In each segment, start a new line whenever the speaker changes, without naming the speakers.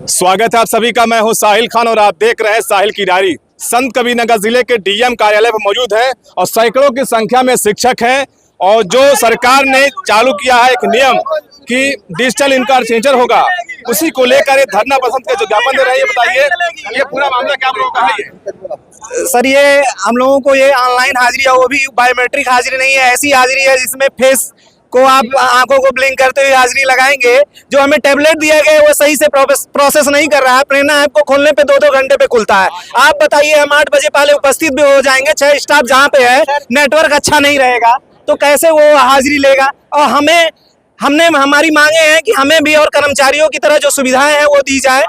स्वागत है आप सभी का। मैं हूं साहिल खान और आप देख रहे हैं साहिल की डायरी। संत कबीरनगर जिले के डीएम कार्यालय पर मौजूद है और सैकड़ों की संख्या में शिक्षक हैं और जो सरकार ने चालू किया है एक नियम कि डिजिटल इंटरचेंजर होगा, उसी को लेकर धरना पसंद के जो ज्ञापन दे रहे हैं। ये बताइए, ये पूरा मामला क्या आप लोगों का है?
सर, ये हम लोगों को ये ऑनलाइन हाजिरी है, वो भी बायोमेट्रिक हाजिरी नहीं है, ऐसी हाजिरी है जिसमें फेस को आप आंखों को ब्लिंक करते हुए हाजिरी लगाएंगे। जो हमें टेबलेट दिया गया है वो सही से प्रोसेस नहीं कर रहा है। प्रेरणा ऐप को खोलने पे 2-2 घंटे पे खुलता है। आप बताइए, हम 8 बजे पहले उपस्थित भी हो जाएंगे, 6 स्टाफ जहाँ पे है, नेटवर्क अच्छा नहीं रहेगा तो कैसे वो हाजिरी लेगा। और हमारी मांगे हैं कि हमें भी और कर्मचारियों की तरह जो सुविधाएं हैं वो दी जाए,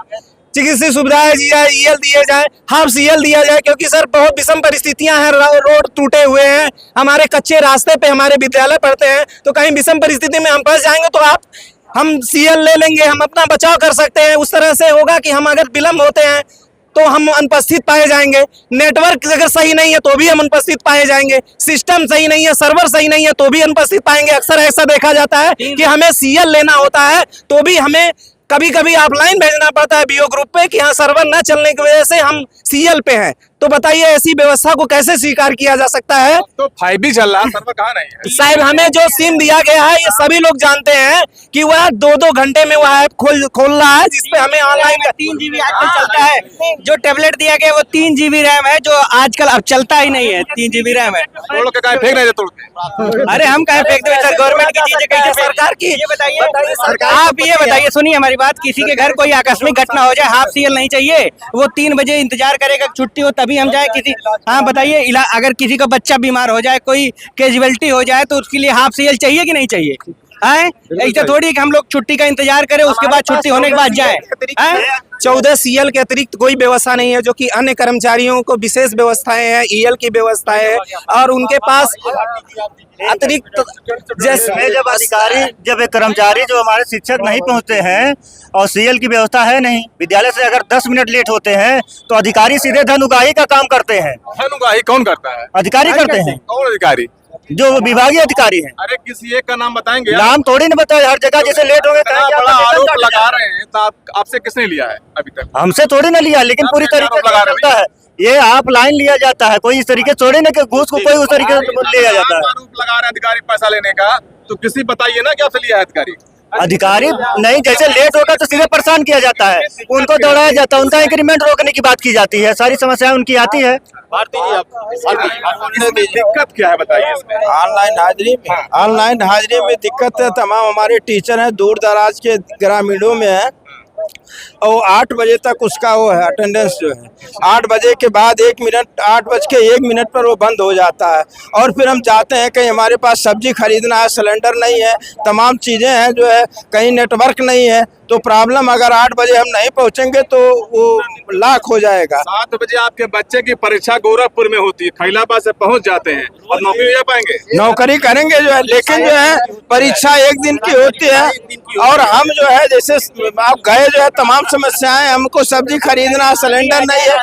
चिकित्सीय सुविधाएं दी जाए, ईएल दिए जाए, हाफ सीएल दिया जाए, क्योंकि सर बहुत विषम परिस्थितियां हैं, रोड टूटे हुए हैं, हमारे कच्चे रास्ते पे हमारे विद्यालय पढ़ते हैं, तो कहीं विषम परिस्थिति में हम फंस जाएंगे तो हम सीएल ले लेंगे, हम अपना बचाव कर सकते हैं। उस तरह से होगा कि हम अगर विलम्ब होते हैं तो हम अनुपस्थित पाए जाएंगे। नेटवर्क अगर सही नहीं है तो भी हम अनुपस्थित पाए जाएंगे। सिस्टम सही नहीं है, सर्वर सही नहीं है तो भी अनुपस्थित पाएंगे। अक्सर ऐसा देखा जाता है कि हमें सीएल लेना होता है तो भी हमें कभी कभी ऑफलाइन भेजना पड़ता है बीओ ग्रुप पे कि हाँ सर्वर न चलने की वजह से हम सीएल पे हैं। तो बताइए, ऐसी व्यवस्था को कैसे स्वीकार किया जा सकता है?
तो 5G चल रहा है, सर्वर कहाँ नहीं है?
साहब, हमें जो सिम दिया गया है ये सभी लोग जानते हैं कि वह 2-2 घंटे में वह ऐप खोल रहा है, जिसपे हमें ऑनलाइन
3 GB आजकल चलता है। जो टेबलेट दिया गया वो 3 GB रैम है, जो आजकल अब चलता ही नहीं है। 3 GB रैम है।
तो लोग कहीं फेंक रहे थे तोड़ के।
अरे हम कहीं फेंक दे सर, गवर्नमेंट की चीज है, कैसे सरकार की? ये बताइए, आप ये बताइए, सुनिए हमारी बात। किसी के घर कोई आकस्मिक घटना हो जाए, हाफ सीएल नहीं चाहिए, वो 3 बजे इंतजार करेगा छुट्टी हो तभी हम जाए किसी। हाँ बताइए, अगर किसी का बच्चा बीमार हो जाए, कोई कैजुअलिटी हो जाए, तो उसके लिए हाफ सीएल चाहिए कि नहीं चाहिए? ऐसा थोड़ी कि हम लोग छुट्टी का इंतजार करें, उसके बाद छुट्टी होने के बाद जाए।
14 सीएल के अतिरिक्त कोई व्यवस्था नहीं है, जो कि अन्य कर्मचारियों को विशेष व्यवस्थाएं हैं, ईएल की व्यवस्थाएं है और उनके पास अतिरिक्त
जैसे जब एक कर्मचारी जो हमारे शिक्षक नहीं पहुंचते हैं और सीएल की व्यवस्था है नहीं, विद्यालय से अगर 10 मिनट लेट होते हैं तो अधिकारी सीधे धन उगाही का काम करते हैं।
धन उगाही कौन करता है?
अधिकारी करते हैं।
कौन अधिकारी?
जो विभागीय अधिकारी हैं।
अरे किसी एक का नाम बताएंगे?
नाम थोड़ी न बताए, हर जगह जैसे लेट हो गए।
बड़ा आरोप लगा रहे हैं, तो आपसे किसने लिया है अभी तक?
हमसे थोड़ी न लिया, लेकिन पूरी तरीके से चलता है ये। आप लाइन लिया जाता है, कोई इस तरीके थोड़ी न कि घूस को कोई उस तरीके से लिया जाता है।
आरोप लगा रहे हैं अधिकारी पैसा लेने का, तो किसी बताइए ना कि आपसे लिया है अधिकारी?
अधिकारी नहीं, जैसे लेट होगा तो सीधे परेशान किया जाता है, उनको दौड़ाया जाता है, उनका इंक्रीमेंट रोकने की बात की जाती है, सारी समस्याएं उनकी आती है।
दिक्कत क्या है बताइए?
ऑनलाइन हाजिरी में दिक्कत है। तमाम हमारे टीचर हैं दूर दराज के ग्रामीणों में है और 8 बजे तक उसका वो है अटेंडेंस जो है। 8 बजे के बाद 8:01 पर वो बंद हो जाता है और फिर हम जाते हैं कहीं हमारे पास सब्जी खरीदना है, सिलेंडर नहीं है, तमाम चीज़ें हैं जो है, कहीं नेटवर्क नहीं है, तो प्रॉब्लम अगर 8 बजे हम नहीं पहुंचेंगे तो वो लाख हो जाएगा।
7 बजे आपके बच्चे की परीक्षा गोरखपुर में होती है, खैलाबाद से पहुंच जाते हैं और नौकरी ले पाएंगे?
नौकरी करेंगे जो है, लेकिन जो है परीक्षा 1 दिन की होती है और हम जो है जैसे आप गए जो है तमाम समस्याएं, हमको सब्जी खरीदना, सिलेंडर नहीं है,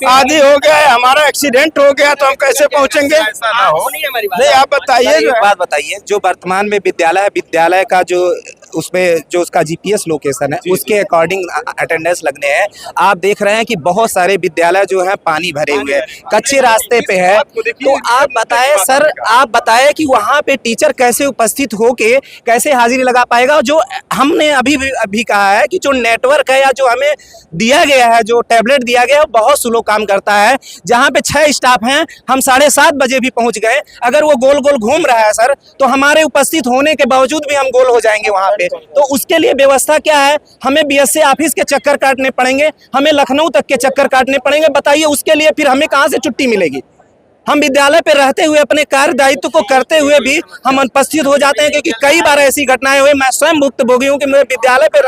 आदि हो गया है, हमारा एक्सीडेंट हो गया तो हम कैसे पहुंचेंगे? नहीं, आप बताइए।
बात बताइए, जो वर्तमान में विद्यालय का जो उसमें जो उसका जीपीएस लोकेशन है उसके अकॉर्डिंग अटेंडेंस लगने हैं। आप देख रहे हैं कि बहुत सारे विद्यालय जो है पानी भरे हुए हैं, कच्चे रास्ते पे है। तो आप बताएं सर, आप बताएं कि वहाँ पे टीचर कैसे उपस्थित होके कैसे हाजिरी लगा पाएगा? जो हमने अभी कहा है कि जो नेटवर्क है या जो हमें दिया गया है, जो टैबलेट दिया गया है, वो बहुत स्लो काम करता है। जहाँ पे 6 स्टाफ हैं, हम 7:30 बजे भी पहुँच गए, अगर वो गोल गोल घूम रहा है सर, तो हमारे उपस्थित होने के बावजूद भी हम गोल हो जाएंगे वहाँ पे। तो उसके लिए व्यवस्था क्या है? हमें बीएसए ऑफिस के चक्कर काटने पड़ेंगे, हमें लखनऊ तक के चक्कर काटने पड़ेंगे। बताइए, उसके लिए फिर हमें कहाँ से छुट्टी मिलेगी? हम विद्यालय पे रहते हुए अपने कार्य दायित्व को करते हुए भी हम अनुपस्थित हो जाते हैं, क्योंकि कई बार ऐसी घटनाएं हुई। मैं स्वयं भुक्तभोगी हूँ कि मेरे विद्यालय पे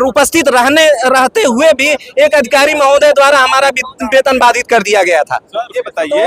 उपस्थित रहते हुए भी एक अधिकारी महोदय द्वारा हमारा वेतन बाधित कर दिया गया था।
ये बताइए,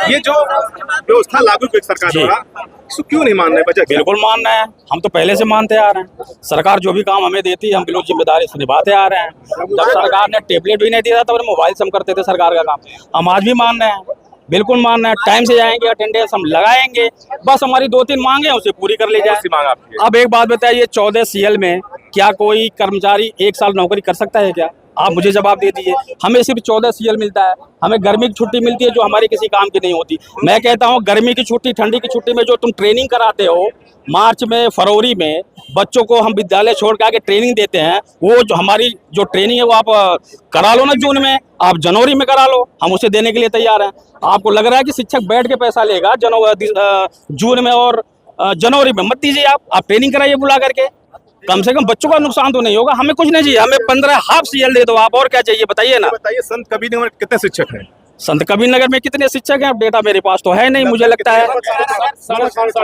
ये जो व्यवस्था लागू हुई सरकार द्वारा, इसको क्यों नहीं मान रहे? वजह
बिल्कुल मान रहे हैं, हम तो पहले से मानते आ रहे हैं। सरकार जो भी काम हमें देती है हम बिल्कुल जिम्मेदारी से निभाते आ रहे हैं। जब सरकार ने टेबलेट भी नहीं दिया था तब मोबाइल से हम करते थे सरकार का काम। हम आज भी मान रहे हैं, बिल्कुल मान रहे हैं। टाइम से जाएंगे, अटेंडेंस हम लगाएंगे, बस हमारी 2-3 मांगे हैं उसे पूरी कर ली जाए।
मांग आपकी?
अब एक बात बताइए, 14 सीएल में क्या कोई कर्मचारी 1 साल नौकरी कर सकता है क्या? आप मुझे जवाब दे दीजिए। हमें सिर्फ 14 CL मिलता है, हमें गर्मी की छुट्टी मिलती है जो हमारी किसी काम की नहीं होती। मैं कहता हूँ गर्मी की छुट्टी, ठंडी की छुट्टी में जो तुम ट्रेनिंग कराते हो मार्च में, फरवरी में, बच्चों को हम विद्यालय छोड़ के आके ट्रेनिंग देते हैं, वो जो हमारी जो ट्रेनिंग है वो आप करा लो ना जून में, आप जनवरी में करा लो, हम उसे देने के लिए तैयार हैं। आपको लग रहा है कि शिक्षक बैठ के पैसा लेगा जून में और जनवरी में? मत दीजिए, आप ट्रेनिंग कराइए बुला करके। कम से कम बच्चों का नुकसान तो नहीं होगा। हमें कुछ नहीं चाहिए, हमें 15 हाफ CL दे दो आप, और क्या चाहिए बताइए ना।
बताइए संत कबीर नगर कितने शिक्षक हैं?
संत कबीर नगर में कितने शिक्षक हैं? डेटा मेरे पास तो है नहीं, मुझे लगता है
4,500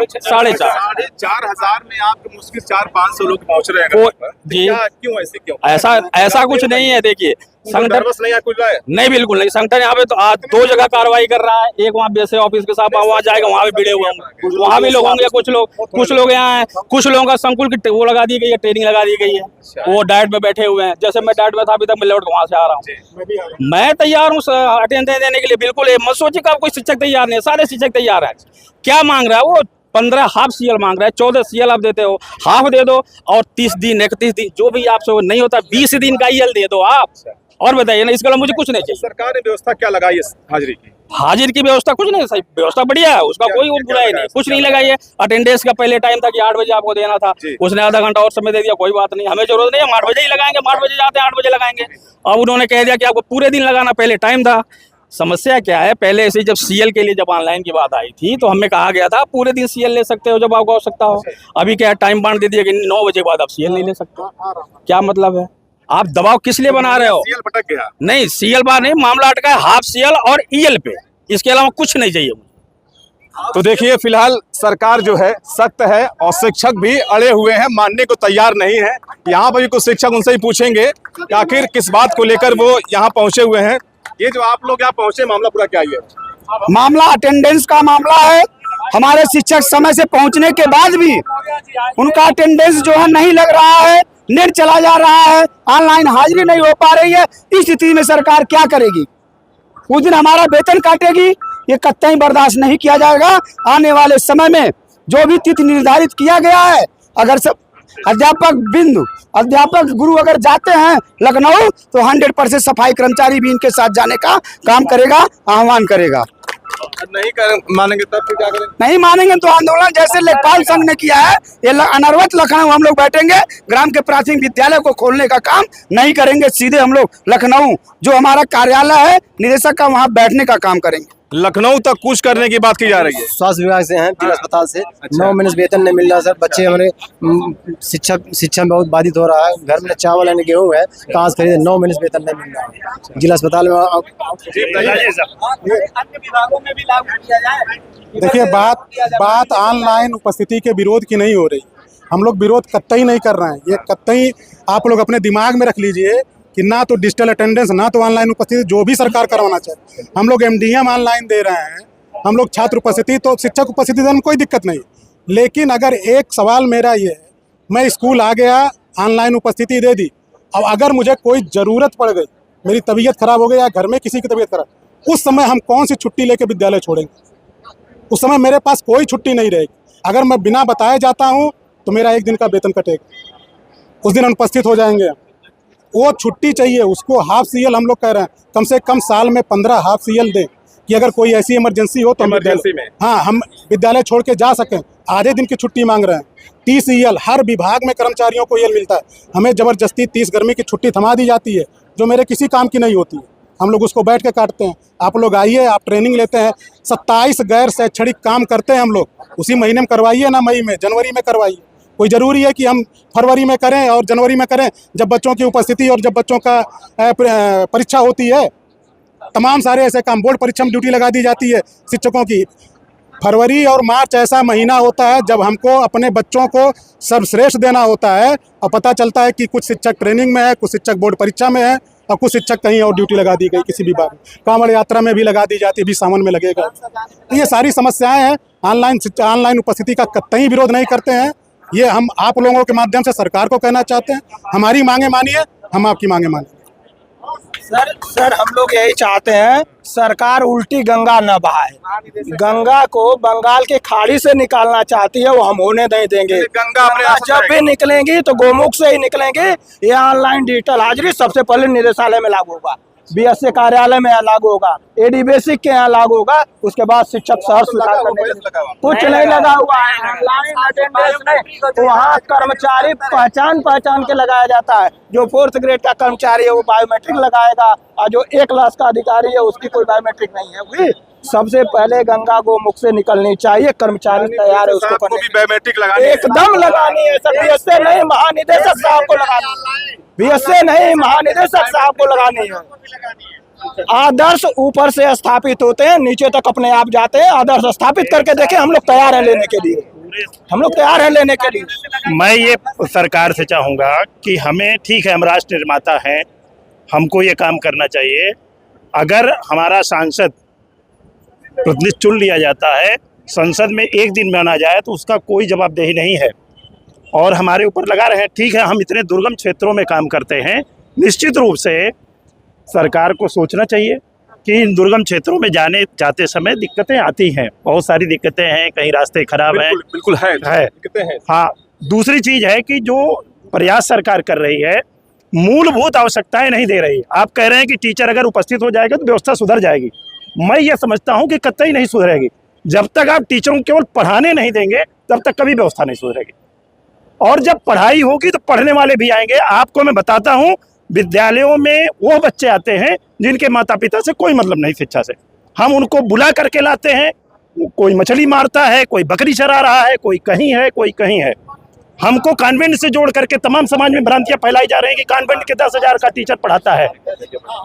में आप मुश्किल 400-500 लोग पहुंच रहे हैं।
जी
क्यों ऐसे क्यों?
ऐसा कुछ नहीं है। देखिए संगठन
नर्वस नहीं है कुछ है?
नहीं, बिल्कुल नहीं। संगठन यहाँ पे तो आज 2 जगह कार्रवाई कर रहा है। एक वहाँ BSA ऑफिस के साथ वहाँ जाएगा, वहाँ भी भिड़े हुए होंगे, वहाँ भी लोग होंगे। कुछ लोग यहाँ हैं, कुछ लोगों का संकुल की वो लगा दी गई है, ट्रेनिंग लगा दी गई है, वो डाइट में बैठे हुए हैं। जैसे मैं डाइट में था, अभी तक मैं लौट के वहाँ से आ रहा हूँ। मैं तैयार हूँ अटेंडेंस देने के लिए, बिल्कुल। मत सोचिए कि कोई शिक्षक तैयार नहीं है, सारे शिक्षक तैयार है। क्या मांग रहा है वो? 15 हाफ CL मांग रहा है। 14 CL आप देते हो, हाफ दे दो, और 30 दिन 31 दिन जो भी आपसे नहीं होता 20 दिन का EL दे दो आप। और बताइए ना, इसके अलावा मुझे कुछ नहीं चाहिए।
सरकार ने व्यवस्था क्या लगाई है हाजिरी की?
हाजिर की व्यवस्था कुछ नहीं, सही व्यवस्था बढ़िया है, उसका कोई बुराई नहीं, कुछ नहीं लगाई है। अटेंडेंस का पहले टाइम था कि 8 बजे आपको देना था, उसने आधा घंटा और समय दे दिया, कोई बात नहीं, हमें जरूरत नहीं है, हम 8 बजे ही लगाएंगे। हम 8 बजे जाते हैं, 8 बजे लगाएंगे। अब उन्होंने कह दिया कि आपको पूरे दिन लगाना, पहले टाइम था। समस्या क्या है, पहले ऐसे जब CL के लिए जब ऑनलाइन की बात आई थी तो हमें कहा गया था पूरे दिन CL ले सकते हो जब आपको आवश्यकता हो। अभी क्या टाइम बांध दे दिया कि 9 बजे के बाद आप CL नहीं ले सकते। क्या मतलब है? आप दबाव किस लिए बना रहे हो?
CL भटक गया
नहीं, CL बार नहीं, मामला अटका है हाफ CL और EL पे, इसके अलावा कुछ नहीं चाहिए मुझे।
तो देखिए फिलहाल सरकार जो है सख्त है और शिक्षक भी अड़े हुए हैं, मानने को तैयार नहीं है। यहाँ पर भी कुछ शिक्षक उनसे ही पूछेंगे कि आखिर किस बात को लेकर वो यहाँ पहुंचे हुए हैं। ये जो आप लोग यहाँ पहुंचे, मामला पूरा क्या है?
मामला अटेंडेंस का मामला है। हमारे शिक्षक समय से पहुंचने के बाद भी उनका अटेंडेंस जो है नहीं लग रहा है, नेट चला जा रहा है, ऑनलाइन हाजिरी नहीं हो पा रही है। इस स्थिति में सरकार क्या करेगी? उस दिन हमारा वेतन काटेगी, ये कतई बर्दाश्त नहीं किया जाएगा। आने वाले समय में जो भी तिथि निर्धारित किया गया है, अगर सब अध्यापक गुरु अगर जाते हैं लखनऊ तो 100% सफाई कर्मचारी भी इनके साथ जाने का काम करेगा, आह्वान करेगा।
नहीं मानेंगे तब फिर क्या करेंगे?
नहीं मानेंगे तो आंदोलन जैसे लेखपाल संघ ने किया है, ये अनवरत लखनऊ हम लोग बैठेंगे। ग्राम के प्राथमिक विद्यालय को खोलने का काम नहीं करेंगे, सीधे हम लोग लखनऊ जो हमारा कार्यालय है निदेशक का, वहाँ बैठने का काम करेंगे।
लखनऊ तक कूच करने की बात की जा रही है।
स्वास्थ्य विभाग से हैं, जिला अस्पताल से। 9 महीने से वेतन नहीं मिल रहा सर। बच्चे हमारे शिक्षा में बहुत बाधित हो रहा है। घर में चावल है, गेहूँ है, कहाँ से खरीदे? 9 महीने से वेतन नहीं मिल रहा है। जिला अस्पताल में
अन्य विभागों में भी लागू किया जाए।
देखिए, बात ऑनलाइन उपस्थिति के विरोध की नहीं हो रही। हम लोग विरोध कतई नहीं कर रहे हैं। ये कतई आप लोग अपने दिमाग में रख लीजिए कि ना तो डिजिटल अटेंडेंस, ना तो ऑनलाइन उपस्थिति, जो भी सरकार करवाना चाहे। हम लोग MDM ऑनलाइन दे रहे हैं, हम लोग छात्र उपस्थिति, तो शिक्षक उपस्थिति देने में कोई दिक्कत नहीं। लेकिन अगर एक सवाल मेरा ये है, मैं स्कूल आ गया, ऑनलाइन उपस्थिति दे दी, अब अगर मुझे कोई ज़रूरत पड़ गई, मेरी तबीयत खराब हो गई या घर में किसी की तबीयत खराब, उस समय हम कौन सी छुट्टी लेके विद्यालय छोड़ेंगे? उस समय मेरे पास कोई छुट्टी नहीं रहेगी। अगर मैं बिना बताए जाता हूँ तो मेरा 1 दिन का वेतन कटेगा, उस दिन अनुपस्थित हो जाएंगे। वो छुट्टी चाहिए, उसको हाफ CL हम लोग कह रहे हैं। कम से कम साल में 15 हाफ CL दें कि अगर कोई ऐसी इमरजेंसी हो तो
इमरजेंसी में
हम विद्यालय छोड़ के जा सकें। आधे दिन की छुट्टी मांग रहे हैं। 30 EL हर विभाग में कर्मचारियों को EL मिलता है, हमें ज़बरदस्ती 30 गर्मी की छुट्टी थमा दी जाती है जो मेरे किसी काम की नहीं होती है। हम लोग उसको बैठ के काटते हैं। आप लोग आइए, आप ट्रेनिंग लेते हैं। 27 गैर शैक्षणिक काम करते हैं हम लोग, उसी महीने में करवाइए ना, मई में, जनवरी में करवाइए। कोई ज़रूरी है कि हम फरवरी में करें और जनवरी में करें जब बच्चों की उपस्थिति और जब बच्चों का परीक्षा होती है? तमाम सारे ऐसे काम, बोर्ड परीक्षा में ड्यूटी लगा दी जाती है शिक्षकों की। फरवरी और मार्च ऐसा महीना होता है जब हमको अपने बच्चों को सर्वश्रेष्ठ देना होता है, और पता चलता है कि कुछ शिक्षक ट्रेनिंग में है, कुछ शिक्षक बोर्ड परीक्षा में है, और कुछ शिक्षक कहीं और ड्यूटी लगा दी गई किसी विभाग में। कांवड़ यात्रा में भी लगा दी जाती है, भी सावन में लगेगा। तो ये सारी समस्याएं हैं। ऑनलाइन उपस्थिति का कतई विरोध नहीं करते हैं। ये हम आप लोगों के माध्यम से सरकार को कहना चाहते हैं, हमारी मांगे मानिए, हम आपकी मांगे मानिए।
सर हम लोग यही चाहते हैं, सरकार उल्टी गंगा न बहाए। गंगा को बंगाल के खाड़ी से निकालना चाहती है, वो हम होने नहीं देंगे।
गंगा अपने आप
जब भी निकलेंगी तो गोमुख से ही निकलेंगे। ये ऑनलाइन डिजिटल हाजिरी सबसे पहले निदेशालय में लागू होगा, बीएसए कार्यालय में लागू होगा, एडी बेसिक के यहाँ लागू होगा, उसके बाद शिक्षक सहर्ष कुछ नहीं लगा हुआ है। ऑनलाइन अटेंडेंस में वहाँ कर्मचारी पहचान के लगाया जाता है। जो 4th ग्रेड का कर्मचारी है वो बायोमेट्रिक लगाएगा, और जो 1 क्लास का अधिकारी है उसकी कोई बायोमेट्रिक नहीं है। हुई सबसे पहले गंगा गोमुख से निकलनी चाहिए। कर्मचारी तैयार है उसको
भी बायोमेट्रिक लगानी है।
एकदम लगानी है सर। बीएसए नहीं, महानिदेशक साहब को लगानी है। बीएसए नहीं, महानिदेशक साहब को लगानी है। आदर्श ऊपर से स्थापित होते हैं, नीचे तक अपने आप जाते हैं। आदर्श स्थापित करके देखें, हम लोग तैयार हैं लेने के लिए, हम लोग तैयार हैं लेने के लिए।
मैं ये सरकार से चाहूँगा कि हमें, ठीक है हम राष्ट्र निर्माता हैं, हमको ये काम करना चाहिए। अगर हमारा सांसद प्रतिनिधि चुन लिया जाता है, संसद में एक दिन में ना जाए तो उसका कोई जवाबदेही नहीं है, और हमारे ऊपर लगा रहे हैं। ठीक है, हम इतने दुर्गम क्षेत्रों में काम करते हैं, निश्चित रूप से सरकार को सोचना चाहिए कि इन दुर्गम क्षेत्रों में जाते समय दिक्कतें आती हैं, बहुत सारी दिक्कतें हैं, कहीं रास्ते खराब हैं।
बिल्कुल है दिक्कतें हैं।
हाँ, दूसरी चीज़ है कि जो प्रयास सरकार कर रही है, मूलभूत आवश्यकताएं नहीं दे रही। आप कह रहे हैं कि टीचर अगर उपस्थित हो जाएगा तो व्यवस्था सुधर जाएगी। मैं ये समझता हूँ कि कतई नहीं सुधरेगी। जब तक आप टीचरों को केवल पढ़ाने नहीं देंगे तब तक कभी व्यवस्था नहीं सुधरेगी। और जब पढ़ाई होगी तो पढ़ने वाले भी आएंगे। आपको मैं बताता हूँ, विद्यालयों में वो बच्चे आते हैं जिनके माता पिता से कोई मतलब नहीं शिक्षा से। हम उनको बुला करके लाते हैं, कोई मछली मारता है, कोई बकरी चरा रहा है, कोई कहीं है, कोई कहीं है। हमको कॉन्वेंट से जोड़ करके तमाम समाज में भ्रांतियां फैलाई जा रही हैं कि कॉन्वेंट के 10,000 का टीचर पढ़ाता है।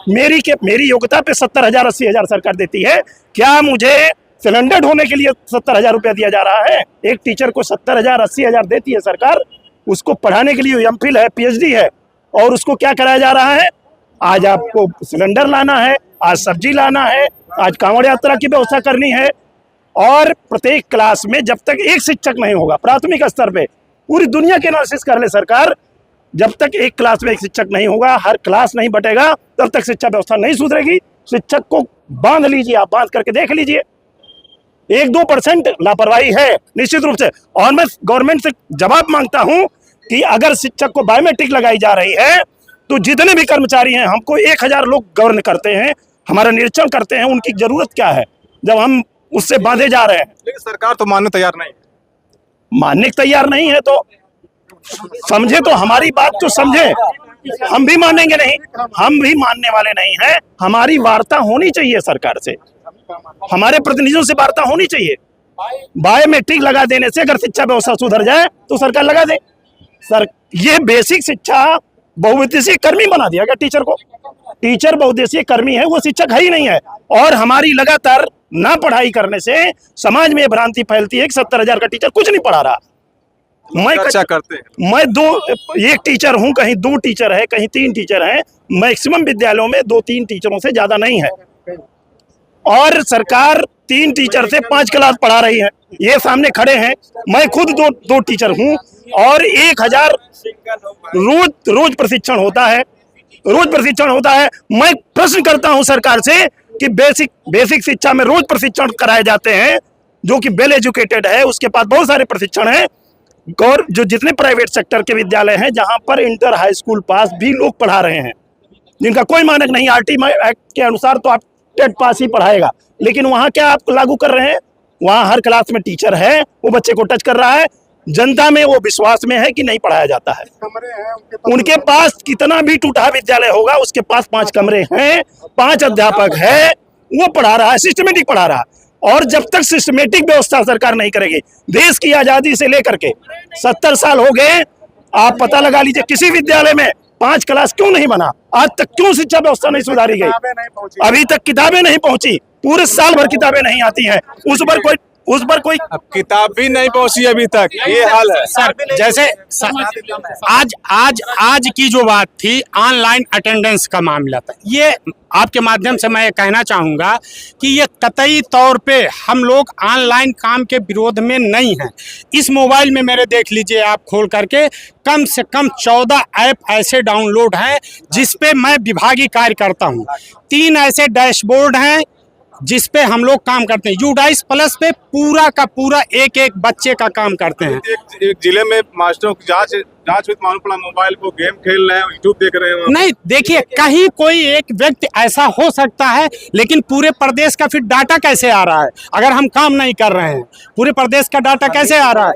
मेरी योग्यता पे 70,000 80,000 सरकार देती है। क्या मुझे सिलेंडर ढोने के लिए 70,000 रुपया दिया जा रहा है? एक टीचर को 70,000 80,000 देती है सरकार, उसको पढ़ाने के लिए एमफिल है, पीएचडी है, और उसको क्या कराया जा रहा है? आज आपको सिलेंडर लाना है, आज सब्जी लाना है, आज कांवड़ यात्रा की व्यवस्था करनी है। और प्रत्येक क्लास में जब तक एक शिक्षक नहीं होगा, प्राथमिक स्तर पे पूरी दुनिया के एनालिसिस कर ले सरकार, जब तक एक क्लास में एक शिक्षक नहीं होगा, हर क्लास नहीं बटेगा, तब तक शिक्षा व्यवस्था नहीं सुधरेगी। शिक्षक को बांध लीजिए, आप बांध करके देख लीजिए। 1-2% लापरवाही है निश्चित रूप से। और मैं गवर्नमेंट से जवाब मांगता हूं कि अगर शिक्षक को बायोमेट्रिक लगाई जा रही है तो जितने भी कर्मचारी हैं, हमको 1000 लोग गवर्न करते हैं, हमारा निरीक्षण करते हैं, उनकी जरूरत क्या है जब हम उससे बांधे जा रहे हैं?
लेकिन सरकार तो मानने तैयार नहीं,
मानने को तैयार नहीं है तो समझे, तो हमारी बात तो समझे। हम भी मानेंगे नहीं, हम भी मानने वाले नहीं हैं। हमारी वार्ता होनी चाहिए सरकार से, हमारे प्रतिनिधियों से वार्ता होनी चाहिए। बायोमेट्रिक लगा देने से अगर शिक्षा व्यवस्था सुधर जाए तो सरकार लगा दे। सर, ये बेसिक शिक्षा बहुउद्देशीय कर्मी बना दिया गया टीचर को। टीचर बहुउद्देशीय कर्मी है, वो शिक्षक है ही नहीं है। और हमारी लगातार ना पढ़ाई करने से समाज में भ्रांति फैलती है कि 70,000 का टीचर कुछ नहीं पढ़ा रहा। मैं
अच्छा करते हैं।
मैं एक टीचर हूं, कहीं 2 टीचर है, कहीं 3 टीचर हैं। मैक्सिमम विद्यालयों में 2-3 टीचरों से ज्यादा नहीं है, और सरकार 3 टीचर से 5 क्लास पढ़ा रही है। ये सामने खड़े हैं, मैं खुद दो टीचर हूं, और 1000 रोज प्रशिक्षण होता है, रोज प्रशिक्षण होता है। मैं प्रश्न करता हूं सरकार से कि बेसिक शिक्षा में रोज प्रशिक्षण कराए जाते हैं, जो कि वेल एजुकेटेड है, उसके पास बहुत सारे प्रशिक्षण हैं। और जो जितने प्राइवेट सेक्टर के विद्यालय हैं जहां पर इंटर हाई स्कूल पास भी लोग पढ़ा रहे हैं, जिनका कोई मानक नहीं, आरटी एक्ट के अनुसार तो आप टेट पास ही पढ़ाएगा, लेकिन वहां क्या आप लागू कर रहे हैं? वहां हर क्लास में टीचर है, वो बच्चे को टच कर रहा है। जनता में वो विश्वास में है कि नहीं पढ़ाया जाता है। उनके पास कितना भी टूटा विद्यालय होगा, उसके पास 5 कमरे हैं, 5 अध्यापक है, वो पढ़ा रहा है, सिस्टमेटिक पढ़ा रहा है। और जब तक सिस्टमेटिक व्यवस्था सरकार नहीं करेगी, देश की आजादी से लेकर के 70 साल हो गए, आप पता लगा लीजिए किसी विद्यालय में 5 क्लास क्यों नहीं बना, आज तक क्यों शिक्षा व्यवस्था नहीं सुधारी गई? अभी तक किताबें नहीं पहुंची, पूरे साल भर किताबें नहीं आती हैं, उस पर कोई उस पर कोई
अब किताब भी नहीं पहुंची अभी तक, ये हाल है।
सर जैसे आज की जो बात थी ऑनलाइन अटेंडेंस का मामला था, ये आपके माध्यम से मैं ये कहना चाहूँगा कि ये कतई तौर पे हम लोग ऑनलाइन काम के विरोध में नहीं हैं। इस मोबाइल में मेरे देख लीजिए आप खोल करके, कम से कम 14 ऐप ऐसे डाउनलोड हैं जिस पे मैं विभागीय कार्य करता हूँ। 3 ऐसे डैशबोर्ड हैं जिस पे हम लोग काम करते हैं। यूडाइस प्लस पे पूरा का पूरा एक एक बच्चे का काम करते हैं।
एक जिले में मास्टरों की जांच हुई, मालूम पड़ा मोबाइल पर गेम खेल रहे हैं, यूट्यूब देख रहे हैं।
नहीं देखिए, कहीं कोई एक व्यक्ति ऐसा हो सकता है, लेकिन पूरे प्रदेश का फिर डाटा कैसे आ रहा है? अगर हम काम नहीं कर रहे हैं, पूरे प्रदेश का डाटा कैसे आ रहा है?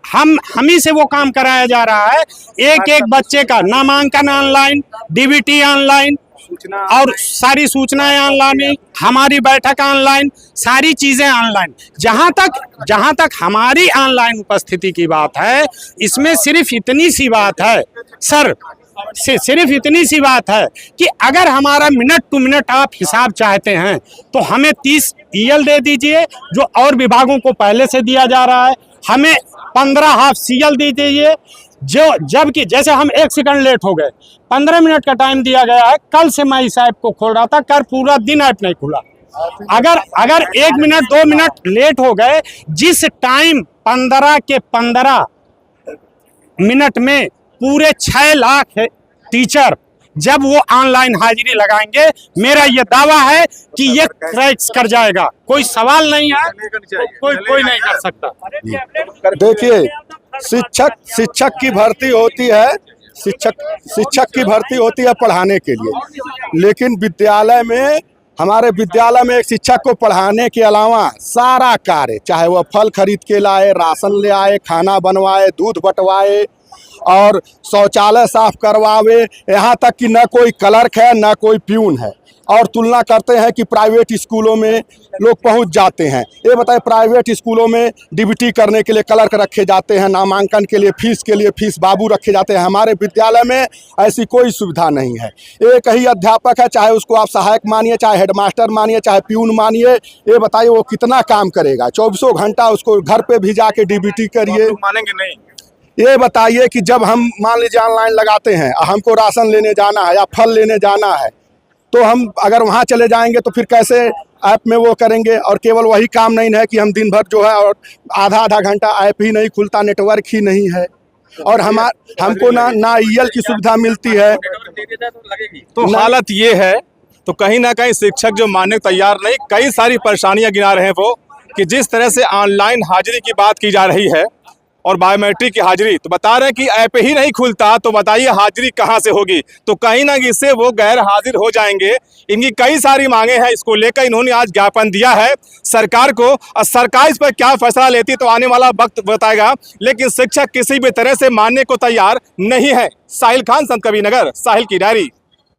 हम ही से वो काम कराया जा रहा है। एक एक बच्चे का नामांकन ऑनलाइन, डीबीटी ऑनलाइन और सारी सूचनाएं ऑनलाइन, हमारी बैठक ऑनलाइन, सारी चीजें ऑनलाइन। जहां तक हमारी ऑनलाइन उपस्थिति की बात है, इसमें सिर्फ इतनी सी बात है सर, सिर्फ इतनी सी बात है कि अगर हमारा मिनट टू मिनट आप हिसाब चाहते हैं तो हमें 30 EL दे दीजिए, जो और विभागों को पहले से दिया जा रहा है। हमें 15 हाफ CL दे दीजिए, जो जबकि जैसे हम 1 सेकंड लेट हो गए, 15 मिनट का टाइम दिया गया है। कल से मैं इस ऐप को खोल रहा था, कल पूरा दिन ऐप नहीं खुला। अगर 1 मिनट 2 मिनट लेट हो गए, जिस टाइम 15 के 15 मिनट में पूरे 6 लाख टीचर जब वो ऑनलाइन हाजिरी लगाएंगे, मेरा ये दावा है कि ये क्रैक्स कर जाएगा। कोई सवाल नहीं है, कोई नहीं कर सकता।
देखिए, शिक्षक की भर्ती होती है, शिक्षक की भर्ती होती है पढ़ाने के लिए, लेकिन हमारे विद्यालय में एक शिक्षक को पढ़ाने के अलावा सारा कार्य, चाहे वह फल खरीद के लाए, राशन ले आए, खाना बनवाए, दूध बंटवाए और शौचालय साफ करवावे, यहाँ तक कि न कोई क्लर्क है न कोई प्यून है। और तुलना करते हैं कि प्राइवेट स्कूलों में लोग पहुंच जाते हैं। ये बताएं, प्राइवेट स्कूलों में डीबीटी करने के लिए क्लर्क रखे जाते हैं, नामांकन के लिए फीस बाबू रखे जाते हैं। हमारे विद्यालय में ऐसी कोई सुविधा नहीं है। एक ही अध्यापक है, चाहे उसको आप सहायक मानिए, चाहे हेडमास्टर मानिए, चाहे प्यून मानिए। ये बताइए वो कितना काम करेगा? 24 घंटा उसको घर पे भी जाके डीबीटी करिए।
मानेंगे नहीं।
ये बताइए कि जब हम मान लीजिए ऑनलाइन लगाते हैं, हमको राशन लेने जाना है या फल लेने जाना है, तो हम अगर वहाँ चले जाएंगे तो फिर कैसे ऐप में वो करेंगे? और केवल वही काम नहीं है कि हम दिन भर जो है और आधा घंटा ऐप ही नहीं खुलता, नेटवर्क ही नहीं है, और हमको ना EL की सुविधा मिलती है।
तो हालत ये है, तो कहीं ना कहीं शिक्षक जो मानने को तैयार नहीं, कई सारी परेशानियां गिना रहे हैं वो, कि जिस तरह से ऑनलाइन हाजिरी की बात की जा रही है और बायोमेट्रिक की हाजिरी, तो बता रहे हैं कि ऐप ही नहीं खुलता, तो बताइए हाजिरी कहां से होगी? तो कहीं ना कहीं इससे वो गैर हाजिर हो जाएंगे। इनकी कई सारी मांगे हैं, इसको लेकर इन्होंने आज ज्ञापन दिया है सरकार को, और सरकार इस पर क्या फैसला लेती तो आने वाला वक्त बताएगा, लेकिन शिक्षक किसी भी तरह से मानने को तैयार नहीं है। साहिल खान, संत कबीर नगर, साहिल की डायरी।